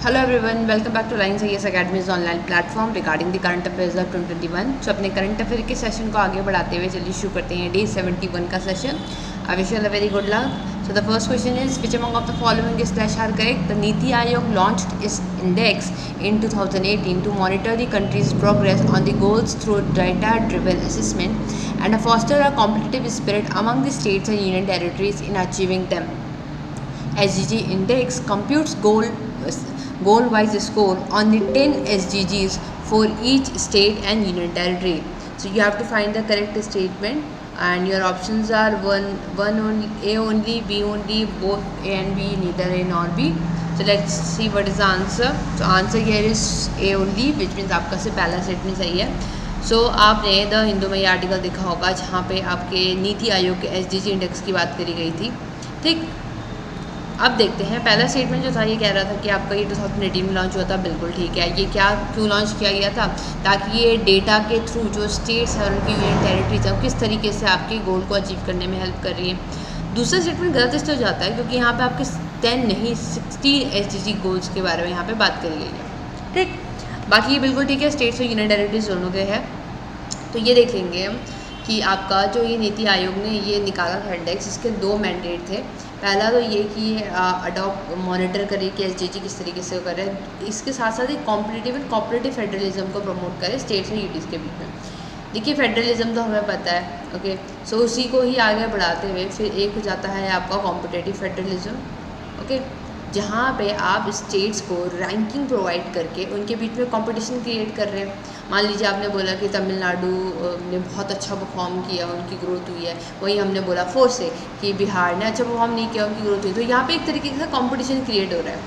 Hello everyone, welcome back to Lines IAS Academy's online platform regarding the current affairs of 2021. So अपने current affair के session को आगे बढ़ाते हुए चलिए शुरू करते हैं डे 71 का session. I wish you all a very good luck. So the first question is, which among of the following is slash are correct? The Niti Aayog launched its index in 2018 to monitor the country's progress on the goals through data-driven assessment and foster a competitive spirit among the states and union territories in achieving them. SDG index computes goal-wise score on the 10 SDGs for each state and union territory. So you have to find the correct statement, and your options are one only, A only, B only, both A and B, neither A nor B. So let's see what is the answer. So answer here is A only, which means आपका से पहला statement सही है. सो आपने the Hindu में ये article देखा होगा जहाँ पे आपके नीति आयोग के SDG इंडेक्स की बात करी गई थी. ठीक, अब देखते हैं. पहला स्टेटमेंट जो था ये कह रहा था कि आपका ये 2018 में लॉन्च हुआ था. बिल्कुल ठीक है. ये क्या क्यों लॉन्च किया गया था? ताकि ये डेटा के थ्रू जो स्टेट्स हैं और उनकी यूनियन टेरिटरीज हैं किस तरीके से आपके गोल को अचीव करने में हेल्प कर रही है. दूसरा स्टेटमेंट गलत इसलिए हो जाता है क्योंकि यहाँ पे आपके 10 नहीं 16 SDG गोल्स के बारे में यहाँ पे बात करी गई है. ठीक, बाकी ये बिल्कुल ठीक है. स्टेट्स और यूनियन टेरिटरीज दोनों के हैं. तो ये देख लेंगे हम कि आपका जो ये नीति आयोग ने ये निकाला था इंडेक्स, इसके दो मैंडेट थे. पहला तो ये कि अडॉप्ट मॉनिटर करे कि SDG किस तरीके से कर रहे हैं. इसके साथ साथ एक कॉम्पिटिटिव एंड कोऑपरेटिव फेडरलिज्म को प्रमोट करे स्टेट्स और यूटीज़ के बीच में. देखिए फेडरलिज्म तो हमें पता है. ओके, सो उसी को ही आगे बढ़ाते हुए फिर एक हो जाता है आपका कॉम्पिटिटिव फेडरलिज्म. ओके, जहाँ पे आप स्टेट्स को रैंकिंग प्रोवाइड करके उनके बीच में कंपटीशन क्रिएट कर रहे हैं. मान लीजिए आपने बोला कि तमिलनाडु ने बहुत अच्छा परफॉर्म किया, उनकी ग्रोथ हुई है. वहीं हमने बोला फोर से कि बिहार ने अच्छा परफॉर्म नहीं किया, उनकी ग्रोथ हुई. तो यहाँ पे एक तरीके से कंपटीशन क्रिएट हो रहा है.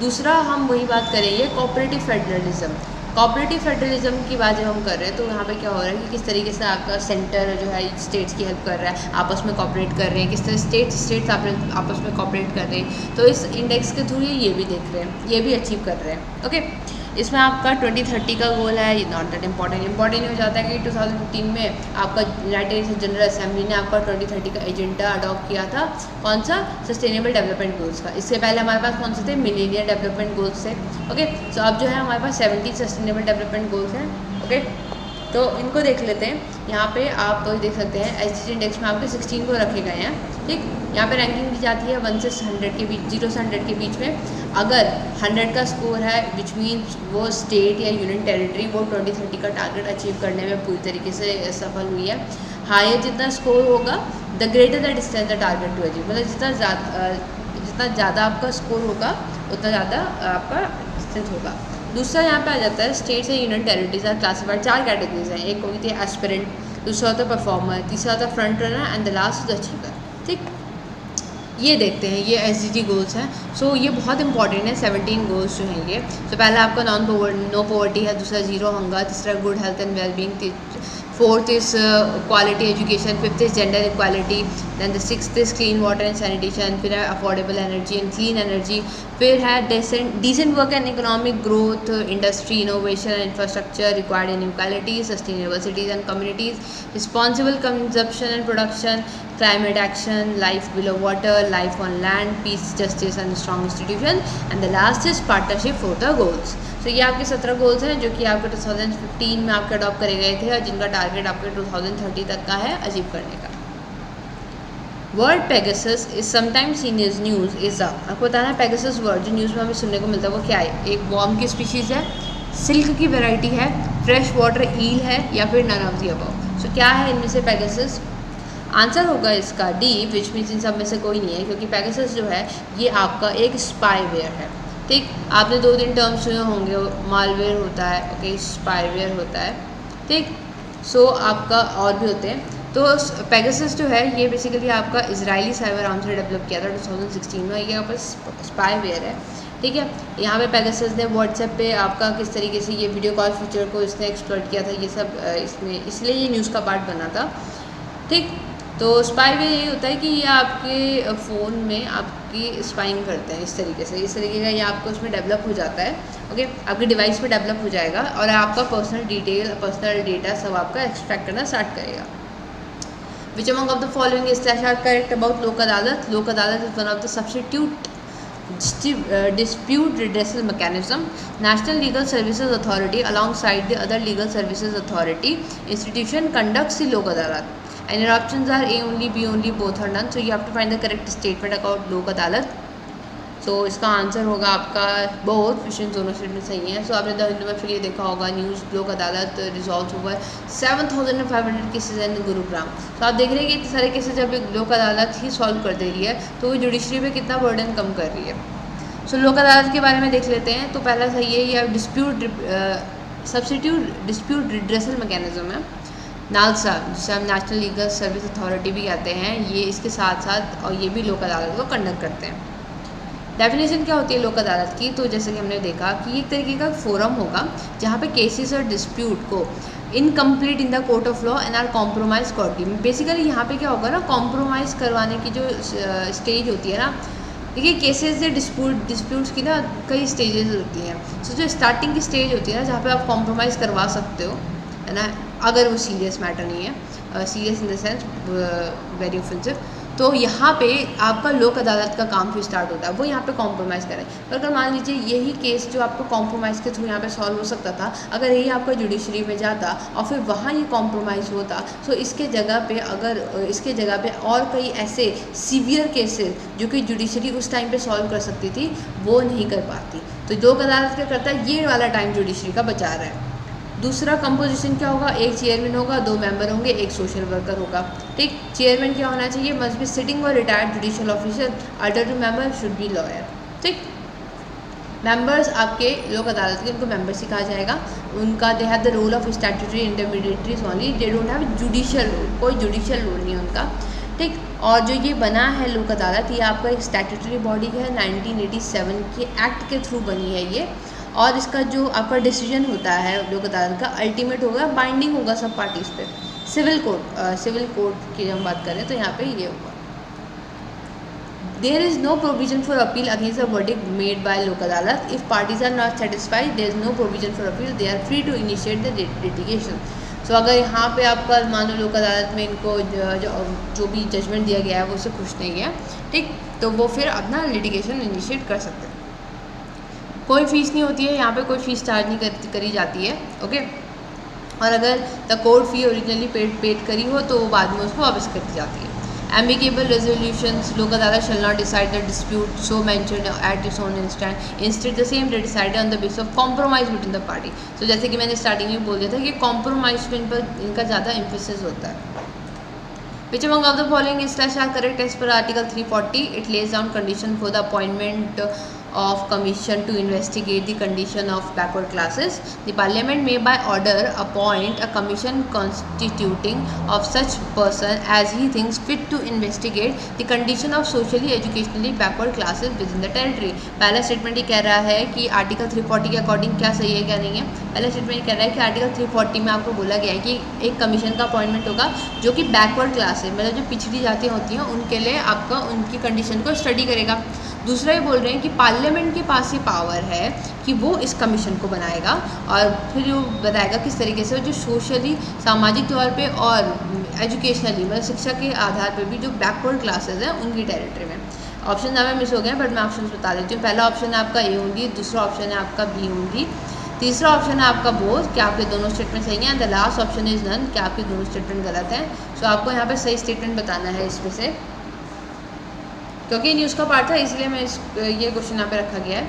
दूसरा हम वही बात करेंगे कोऑपरेटिव फेडरलिज्म. कोऑपरेटिव फेडरलिज्म की बात जब हम कर रहे हैं तो यहाँ पे क्या हो रहा है कि किस तरीके से आपका सेंटर जो है स्टेट्स की हेल्प कर रहा है, आपस में कोऑपरेट कर रहे हैं. किस तरह स्टेट्स आपस में कोऑपरेट कर रहे हैं. तो इस इंडेक्स के थ्रू ये भी देख रहे हैं, ये भी अचीव कर रहे हैं. ओके, इसमें आपका 2030 का गोल है. नॉट दैट इंपॉर्टेंट हो जाता है कि 2015 में आपका यूनाइटेड जनरल असेंबली ने आपका 2030 का एजेंडा अडॉप्ट किया था. कौन सा? सस्टेनेबल डेवलपमेंट गोल्स का. इससे पहले हमारे पास कौन से थे? मिलेनियम डेवलपमेंट गोल्स थे. ओके, सो अब जो है हमारे पास 70 सस्टेनेबल डेवलपमेंट गोल्स हैं. ओके, तो इनको देख लेते हैं. यहाँ पे आप देख सकते हैं SDG इंडेक्स में आपके 16 को रखे गए हैं. ठीक, यहाँ पे रैंकिंग दी जाती है 1 से 100 के बीच, 0 से 100 के बीच में. अगर 100 का स्कोर है विच मीन्स वो स्टेट या यूनियन टेरिटरी वो 2030 का टारगेट अचीव करने में पूरी तरीके से सफल हुई है. हायर जितना स्कोर होगा the greater the distance the target to achieve. मतलब जितना ज़्यादा आपका स्कोर होगा उतना ज़्यादा आपका डिस्टेंस होगा. दूसरा यहाँ पे आ जाता है states and union territories are classified. 4 categories हैं. एक होती है एस्पिरेंट, दूसरा होता है परफॉर्मर, तीसरा होता है front runner and the last is achiever. ठीक, ये देखते हैं ये SDG गोल्स हैं. सो ये बहुत इंपॉर्टेंट है. 17 गोल्स जो हैं ये. तो पहला आपका नो पॉवर्टी है, दूसरा जीरो हंगर, तीसरा good health and wellbeing, fourth is quality education, fifth is gender equality, then the sixth is clean water and sanitation, फिर है affordable energy and clean energy, फिर है decent work and economic growth, industry innovation and infrastructure required in equality, sustainable cities and communities, responsible consumption and production, climate action, life below water, life on land, peace, justice and strong institution, and the last is partnership for the goals. So ये आपके 17 goals हैं जो कि आपके 2015 में आपके adopt करे गए थे और जिनका टारगेट आपके 2030 तक का है अचीव करने का. Word Pegasus is sometimes scene is news is आपको बताना है. पेगासस वर्ड जो न्यूज़ में हमें सुनने को मिलता है वो क्या है? एक वॉर्म की स्पीशीज़ है, सिल्क की वेराइटी है, फ्रेश वाटर ईल है या फिर नन ऑफ द अबव. सो क्या है इनमें से पेगासस? आंसर होगा इसका डी, विच मीन्स इन सब में से कोई नहीं है क्योंकि पेगासस जो है ये आपका एक स्पाईवेयर है. ठीक, आपने 2-3 टर्म्स सुने होंगे. मालवेयर होता है, ओके, स्पाईवेयर होता है. ठीक, सो आपका और भी होते हैं. तो पेगासस जो है ये बेसिकली आपका इजरायली साइबर आर्म से डेवलप किया था 2016 में. ये आपका स्पाईवेयर है. ठीक है, यहाँ पे पेगासस ने व्हाट्सएप पे आपका किस तरीके से ये वीडियो कॉल फीचर को इसने एक्सप्लॉइट किया था. ये सब इसमें इसलिए ये न्यूज़ का पार्ट बना था. ठीक, तो स्पाईवेयर यही होता है कि ये आपके फ़ोन में आपकी स्पाइंग करते हैं इस तरीके का ये आपको उसमें डेवलप हो जाता है. ओके, आपके डिवाइस पे डेवलप हो जाएगा और आपका पर्सनल डेटा सब आपका एक्सट्रैक्ट करना स्टार्ट करेगा. Which among of the following is slash are correct about Lok Adalat? Lok Adalat is one of the substitute dispute redressal mechanism, National Legal Services Authority alongside the other legal services authority institution conducts the lok adalat, and your options are A only, B only, both are none. So you have to find the correct statement about lok adalat. So इसका answer होगा आपका both, question दोनों statement सही हैं. सो आपने the Hindu में फिर ये देखा होगा न्यूज़ लोक अदालत resolve over 7,500 cases in Gurugram. तो आप देख रहे हैं कि इतने सारे केसेज जब लोक अदालत ही सॉल्व कर दे रही है तो वो जुडिशरी पे कितना बर्डन कम कर रही है. सो लोक अदालत के बारे में देख लेते हैं. तो पहला सही है ये dispute substitute dispute redressal mechanism है, नालसा, जिसे हम नेशनल लीगल सर्विस अथॉरिटी भी कहते हैं. ये इसके साथ साथ और ये भी लोक अदालत को कंडक्ट करते हैं. डेफिनेशन क्या होती है लोक अदालत की? तो जैसे कि हमने देखा कि एक तरीके का फोरम होगा जहाँ पे केसेस और डिस्प्यूट को incomplete in the court of law and are compromise court. Basically यहाँ पे क्या होगा ना, कॉम्प्रोमाइज़ करवाने की जो स्टेज होती है ना, देखिए केसेस या डिस्प्यूट्स की ना कई स्टेजेस होती हैं. सो जो स्टार्टिंग की स्टेज होती है ना, जहाँ पे आप कॉम्प्रोमाइज़ करवा सकते हो, है ना, अगर वो सीरियस मैटर नहीं है, serious in the sense very offensive, तो यहाँ पे आपका लोक अदालत का काम फिर स्टार्ट होता है. वो यहाँ पे कॉम्प्रोमाइज़ करें. पर अगर मान लीजिए यही केस जो आपको कॉम्प्रोमाइज़ के थ्रू यहाँ पे सॉल्व हो सकता था, अगर यही आपका जुडिशरी में जाता और फिर वहाँ ये कॉम्प्रोमाइज़ होता, तो इसके जगह पे और कई ऐसे सीवियर केसेस जो कि जुडिशरी उस टाइम पे सॉल्व कर सकती थी वो नहीं कर पाती. तो लोक अदालत क्या करता है, ये वाला टाइम जुडिशरी का बचा रहा है. दूसरा कंपोजिशन क्या होगा, एक चेयरमैन होगा, 2 मेंबर होंगे, एक सोशल वर्कर होगा. ठीक, चेयरमैन क्या होना चाहिए, मस्ट बी सिटिंग और retired judicial officer, other 2 member should be lawyer. ठीक, मेंबर्स आपके लोक अदालत के, उनको मेंबर्स ही कहा जाएगा. उनका they have the role of statutory intermediaries only, they don't have judicial role, कोई जुडिशियल रोल नहीं है उनका. ठीक, और जो ये बना है लोक अदालत, ये आपका एक स्टैट्यूटरी बॉडी है, 1987 के एक्ट के थ्रू बनी है ये. और इसका जो आपका डिसीजन होता है लोक अदालत का, अल्टीमेट होगा, बाइंडिंग होगा सब पार्टीज़ पे. सिविल कोर्ट की हम बात करें तो यहाँ पे ये होगा. There is no provision for appeal against the verdict made by Lok Adalat. If parties are not satisfied there is no provision for appeal, they are free to initiate the litigation. So अगर यहाँ पे आपका मान लो लोक अदालत में इनको जो भी जजमेंट दिया गया है वो उससे खुश नहीं है, ठीक, तो वो फिर अपना लिटिगेशन इनिशिएट कर सकते हैं. कोई फ़ीस नहीं होती है यहाँ पे, कोई फ़ीस चार्ज नहीं करी जाती है. ओके, और अगर the court fee originally paid करी हो तो वो बाद में उसको वापस कर दी जाती है. एम्बिकेबल रेजोल्यूशंस, लोक अदालत shall not decide the dispute so mentioned at its own instead the same they decided on the basis of compromise between the party. तो जैसे कि मैंने स्टार्टिंग में बोल दिया था कि कॉम्प्रोमाइज पे इनका ज़्यादा एम्फेसिस होता है. Which among of the following is are correct as per Article 340? It lays down condition for the appointment of commission to investigate the condition of backward classes. The Parliament may by order appoint a commission constituting of such person as he thinks fit to investigate the condition of socially educationally backward classes within the territory. पहला statement ये कह रहा है कि article 340 के according क्या सही है क्या नहीं है. पहला स्टेटमेंट ये कह रहा है कि आर्टिकल 340 में आपको बोला गया है कि एक कमीशन का अपॉइंटमेंट होगा जो कि बैकवर्ड क्लास है, मतलब जो पिछड़ी जातियाँ होती हैं उनके लिए आपका उनकी कंडीशन को स्टडी करेगा. दूसरा ये बोल रहे हैं कि पार्लियामेंट के पास ये पावर है कि वो इस कमीशन को बनाएगा और फिर वो बताएगा किस तरीके से जो सोशली सामाजिक तौर पे और एजुकेशनली मतलब शिक्षा के आधार पे भी जो बैकवर्ड क्लासेस हैं उनकी टेरिटरी में. ऑप्शन हमें मिस हो गए बट मैं ऑप्शन बता देती हूँ. पहला ऑप्शन है आपका ए ओनली, दूसरा ऑप्शन है आपका बी ओनली, तीसरा ऑप्शन है आपका बोथ, क्या आपके दोनों स्टेटमेंट सही हैं. The last option is none, क्या आपके दोनों स्टेटमेंट गलत हैं. सो आपको यहाँ पे सही स्टेटमेंट बताना है इसमें से, क्योंकि न्यूज़ का पार्ट था इसलिए मैं ये क्वेश्चन यहाँ पे रखा गया है.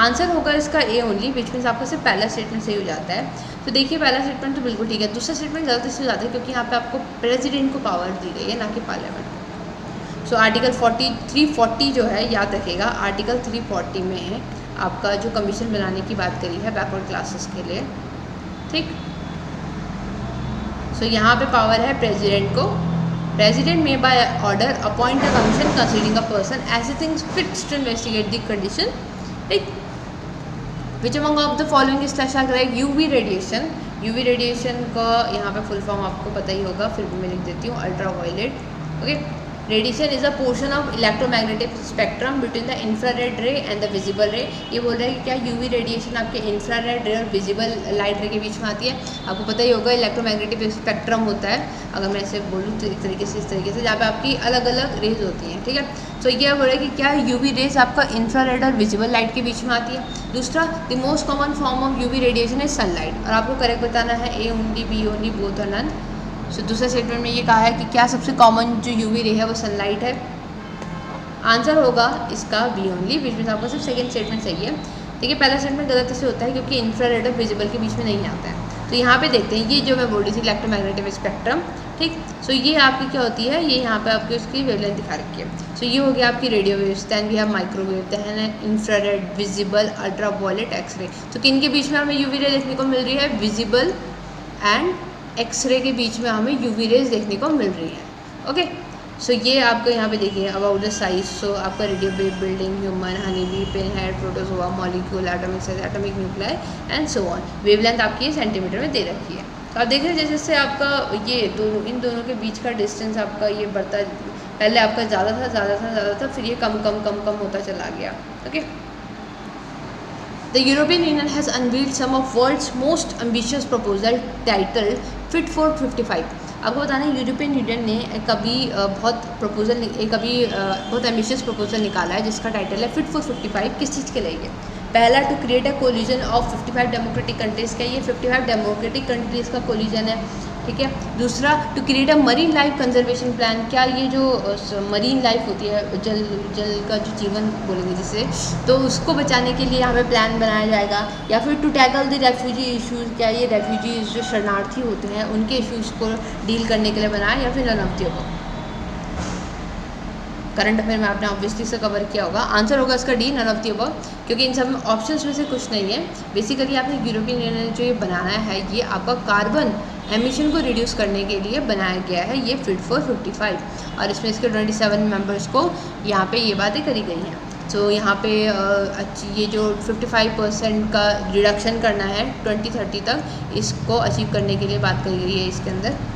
आंसर होगा इसका ए ओनली, विच मीन्स आपका सिर्फ पहला स्टेटमेंट सही हो जाता है. तो देखिए पहला स्टेटमेंट तो बिल्कुल ठीक है, दूसरा स्टेटमेंट गलत इसलिए हो जाता है क्योंकि यहाँ पे आपको प्रेसिडेंट को पावर दी गई है ना कि पार्लियामेंट को. सो आर्टिकल 340 जो है याद रखिएगा, आर्टिकल 340 में आपका जो कमीशन बनाने की बात करी है बैकवर्ड क्लासेस के लिए, ठीक. सो यहाँ पे पावर है प्रेसिडेंट को. President may by order appoint a commission considering a person as he thinks fit to investigate the condition. Right? Which among of the following is correct? UV radiation. UV radiation का यहाँ पे full form आपको पता ही होगा, फिर भी मैं लिख देती हूँ ultra violet. Okay, radiation is a portion of electromagnetic spectrum between the infrared ray and the visible ray. ये बोल रहा है कि क्या यूवी रेडिएशन आपके इंफ्रारेड रे और विजिबल लाइट रे के बीच में आती है। आपको पता ही होगा इलेक्ट्रोमैग्नेटिक स्पेक्ट्रम होता है, अगर मैं ऐसे बोलूँ तो एक तरीके से, इस तरीके से, जहाँ पे आपकी अलग अलग रेज होती हैं, ठीक है। तो ये बोल रहा है कि क्या यूवी रेज आपका इंफ्रारेड और विजिबल लाइट के बीच में आती है। दूसरा, the most common form of UV radiation is sunlight, और आपको करेक्ट बताना है A only, B only, both और नन। सो दूसरे स्टेटमेंट में ये कहा है कि क्या सबसे कॉमन जो यूवी रे है वो सनलाइट है। आंसर होगा इसका बी ओनली, बीच में आपका सिर्फ सेकेंड स्टेटमेंट सही है। देखिए पहला स्टेटमेंट गलत इससे होता है क्योंकि इंफ्रारेड और विजिबल के बीच में नहीं आता है। तो यहाँ पे देखते हैं, ये जो मैं बोल रही थी इलेक्ट्रोमैग्नेटिक स्पेक्ट्रम, ठीक। सो ये आपकी क्या होती है, ये यहाँ पे आपकी उसकी वेवलेंथ दिखा रखी है। सो ये हो गया आपकी radio waves, then we have microwave, then infrared, visible, ultraviolet, x-ray. तो किन के बीच में हमें यूवी रे देखने को मिल रही है, विजिबल एंड एक्सरे के बीच में हमें यूवी रेज देखने को मिल रही है। ओके, सो ये आपको यहाँ पे देखिए अबाउट द साइज। सो आपका radio wave, building, human, honey bee, pin head, protozoa, molecule, atomic size, atomic nuclei and so on. Wavelength आपकी ये सेंटीमीटर में दे रखी है। तो आप देख रहे हैं जैसे जैसे आपका ये दोनों, इन दोनों के बीच का डिस्टेंस आपका ये बढ़ता, पहले आपका ज़्यादा था, फिर ये कम होता चला गया। Okay, The European Union has unveiled some of world's most ambitious proposal titled Fit for 55। आपको बताना है यूरोपियन यूनियन ने कभी बहुत एम्बिशियस प्रपोजल निकाला है जिसका टाइटल है फिट फॉर 55। किस चीज़ के लिए? पहला, to create a collision of 55 democratic countries का, ये 55 डेमोक्रेटिक कंट्रीज़ का कोलिजन है, ठीक है। दूसरा, to create a marine life conservation plan, क्या ये जो मरीन लाइफ होती है, जल का जो जीवन बोलेंगे जिसे, तो उसको बचाने के लिए यहाँ पे प्लान बनाया जाएगा। या फिर to tackle the refugee issues, क्या ये रेफ्यूजीज जो शरणार्थी होते हैं उनके इशूज़ को डील करने के लिए बनाया, या फिर ननऑफ को। करंट अफेयर में आपने ऑब्वियसली से कवर किया होगा। आंसर होगा इसका D, none of the above, क्योंकि इन सब ऑप्शंस में से कुछ नहीं है। बेसिकली आपने यूरोपियन यूनियन ने जो ये बनाना है, ये आपका कार्बन एमिशन को रिड्यूस करने के लिए बनाया गया है, ये फिट फॉर 55। और इसमें इसके 27 मेंबर्स को यहाँ पे ये बातें करी गई हैं। तो यहाँ पे ये जो 55% का रिडक्शन करना है 2030 तक, इसको अचीव करने के लिए बात करी गई है इसके अंदर।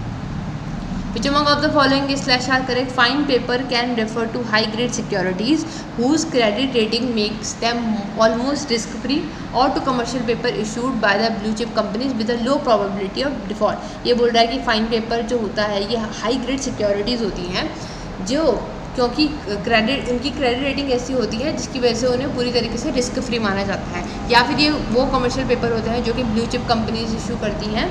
Which among of the following slash are correct? Fine paper can refer to high grade securities whose credit rating makes them almost risk free, or to commercial paper issued by the blue chip companies with a low probability of default। ये बोल रहा है कि fine paper जो होता है ये high grade securities होती हैं जो, क्योंकि उनकी क्रेडिट रेटिंग ऐसी होती है जिसकी वजह से उन्हें पूरी तरीके से रिस्क फ्री माना जाता है। या फिर ये वो कमर्शियल पेपर होते हैं जो कि ब्लू चिप कंपनीज इशू करती हैं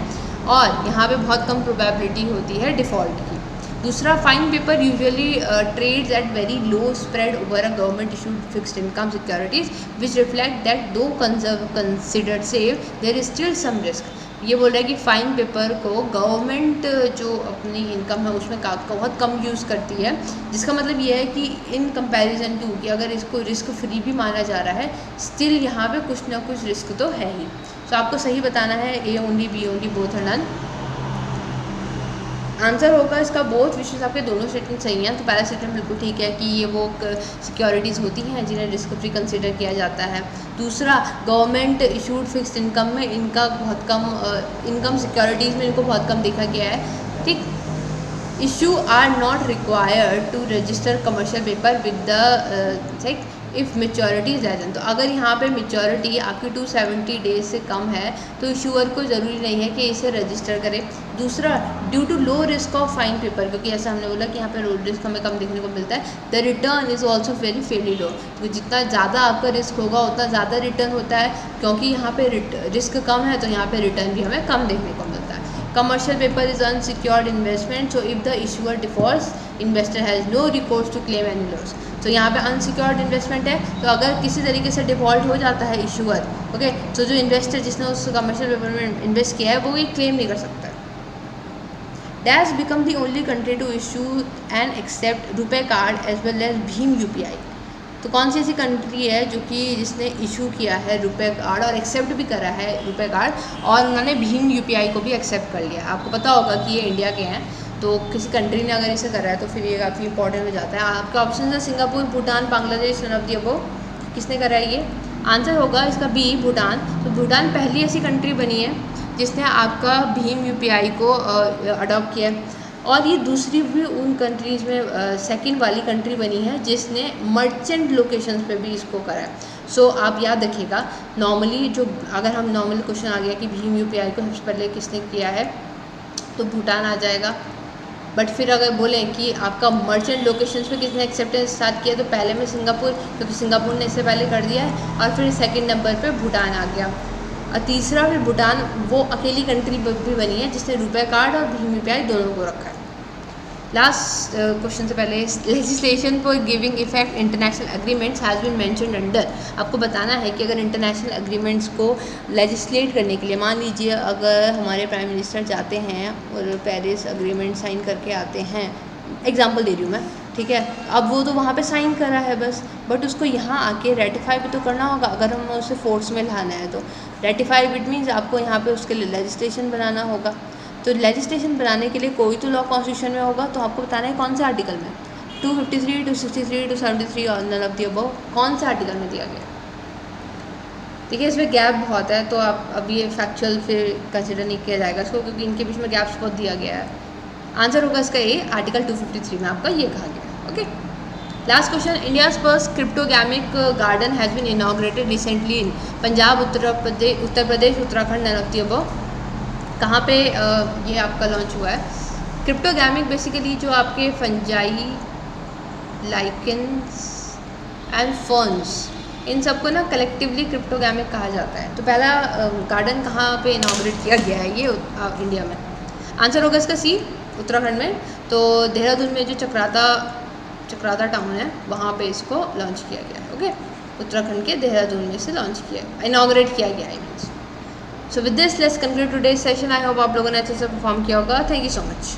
और यहाँ पे बहुत कम प्रोबेबिलिटी होती है डिफ़ॉल्ट की। दूसरा, fine paper usually trades at very low spread over a government issued fixed income securities which reflect that though considered safe there is still some risk. ये बोल रहा है कि फ़ाइन पेपर को गवर्नमेंट जो अपनी इनकम है उसमें बहुत कम यूज़ करती है, जिसका मतलब ये है कि इन कंपैरिजन टू कि अगर इसको रिस्क फ्री भी माना जा रहा है, स्टिल यहाँ पे कुछ ना कुछ रिस्क तो है ही। तो आपको सही बताना है A only, B only, both और नन। आंसर होगा इसका बोथ, विच आपके दोनों स्टेटमेंट सही हैं। तो पहला स्टेटमेंट बिल्कुल ठीक है कि ये वो सिक्योरिटीज़ होती हैं जिन्हें रिस्क फ्री कंसिडर किया जाता है। दूसरा, गवर्नमेंट इशूड फिक्स्ड इनकम में इनका बहुत कम, इनकम सिक्योरिटीज़ में इनको बहुत कम देखा गया है, ठीक। Issue are not required to register commercial paper with the if maturity is less than. तो अगर यहाँ पे मेच्योरिटी आपकी 270 डेज से कम है तो इशूअर को ज़रूरी नहीं है कि इसे रजिस्टर करे। दूसरा, due to low risk of fine paper, क्योंकि ऐसा हमने बोला कि यहाँ पे लो रिस्क हमें कम देखने को मिलता है, the return is also very fairly low. तो जितना ज़्यादा आपका रिस्क होगा उतना ज़्यादा रिटर्न होता है, क्योंकि यहाँ पे रिस्क कम है तो यहाँ पे रिटर्न भी हमें कम देखने को मिलता है। Commercial paper is unsecured investment, so if the issuer defaults investor has no recourse to claim any loss. तो यहाँ पे अनसिक्योर्ड इन्वेस्टमेंट है, तो अगर किसी तरीके से डिफॉल्ट हो जाता है इशूअर, ओके, तो जो इन्वेस्टर जिसने उस कमर्शियल पेपर में इन्वेस्ट किया है वो ये क्लेम नहीं कर सकता है। Dash become the only country to issue and accept RuPay card as well as भीम यूपीआई। तो कौन सी ऐसी कंट्री है जो कि जिसने इशू किया है रुपए कार्ड और एक्सेप्ट भी करा है रुपए कार्ड, और उन्होंने भीम यूपीआई को भी एक्सेप्ट कर लिया। आपको पता होगा कि ये इंडिया के हैं, तो किसी कंट्री ने अगर इसे करा है तो फिर ये काफ़ी इंपॉर्टेंट हो जाता है। आपका ऑप्शन है Singapore, Bhutan, Bangladesh, none of the above. किसने करा है ये? आंसर होगा इसका बी, भूटान। तो भूटान पहली ऐसी कंट्री बनी है जिसने आपका भीम यूपीआई को अडॉप्ट किया है। और ये दूसरी भी उन कंट्रीज़ में सेकंड वाली कंट्री बनी है जिसने मर्चेंट लोकेशंस पे भी इसको करा है। सो आप याद रखिएगा, नॉर्मली जो अगर हम नॉर्मल क्वेश्चन आ गया कि भीम यूपीआई को सबसे पहले किसने किया है तो भूटान आ जाएगा। बट फिर अगर बोलें कि आपका मर्चेंट लोकेशंस पे किसने एक्सेप्टेंस स्टार्ट किया तो पहले में सिंगापुर, क्योंकि सिंगापुर ने इससे पहले कर दिया है, और फिर सेकंड नंबर पे भूटान आ गया। और तीसरा फिर भूटान वो अकेली कंट्री भी बनी है जिसने रुपए कार्ड और भीम यूपीआई दोनों को रखा है। लास्ट क्वेश्चन से पहले, legislation for giving effect international agreements has been mentioned under. आपको बताना है कि अगर इंटरनेशनल एग्रीमेंट्स को लेजिस्लेट करने के लिए, मान लीजिए अगर हमारे प्राइम मिनिस्टर जाते हैं और पेरिस अग्रीमेंट साइन करके आते हैं, एग्जांपल दे रही हूँ मैं, ठीक है, अब वो तो वहाँ पे साइन करा है बस, बट उसको यहाँ आके रेटिफाई भी तो करना होगा अगर हम उसे फोर्स में लाना है तो। रेटिफाई इट मीन्स आपको यहाँ पे उसके लिए लेजिस्लेशन बनाना होगा। तो लेजिस्लेशन बनाने के लिए कोई तो लॉ कॉन्स्टिट्यूशन में होगा, तो आपको बताना है कौन से आर्टिकल में, 253, 263, 273 और नन ऑफ द अबव, कौन से आर्टिकल में दिया गया। ठीक है, इसमें गैप बहुत है तो आप अब ये फैक्चुअल फिर कंसिडर नहीं किया जाएगा इसको, क्योंकि इनके बीच में गैप्स बहुत दिया गया है। आंसर होगा इसका ए, आर्टिकल 253 में आपका ये कहा गया। Okay, last question, India's first cryptogamic garden has been inaugurated recently in Punjab, Uttar Pradesh, Uttarakhand, none of the above. कहाँ पे ये आपका लॉन्च हुआ है। क्रिप्टोगैमिक बेसिकली जो आपके फंजाई, लाइकेंस एंड फर्न्स, इन सबको ना कलेक्टिवली क्रिप्टोगैमिक कहा जाता है। तो पहला गार्डन कहाँ पे इनॉग्रेट किया गया है ये इंडिया में। आंसर होगा इसका सी, उत्तराखंड में। तो देहरादून में जो चक्राता टाउन है वहाँ पे इसको लॉन्च किया गया है। ओके, उत्तराखंड के देहरादून में से लॉन्च किया, इनॉग्रेट किया गया है means. So with this, let's conclude today's session. I hope आप लोगों ने अच्छे से परफॉर्म किया होगा। Thank you so much.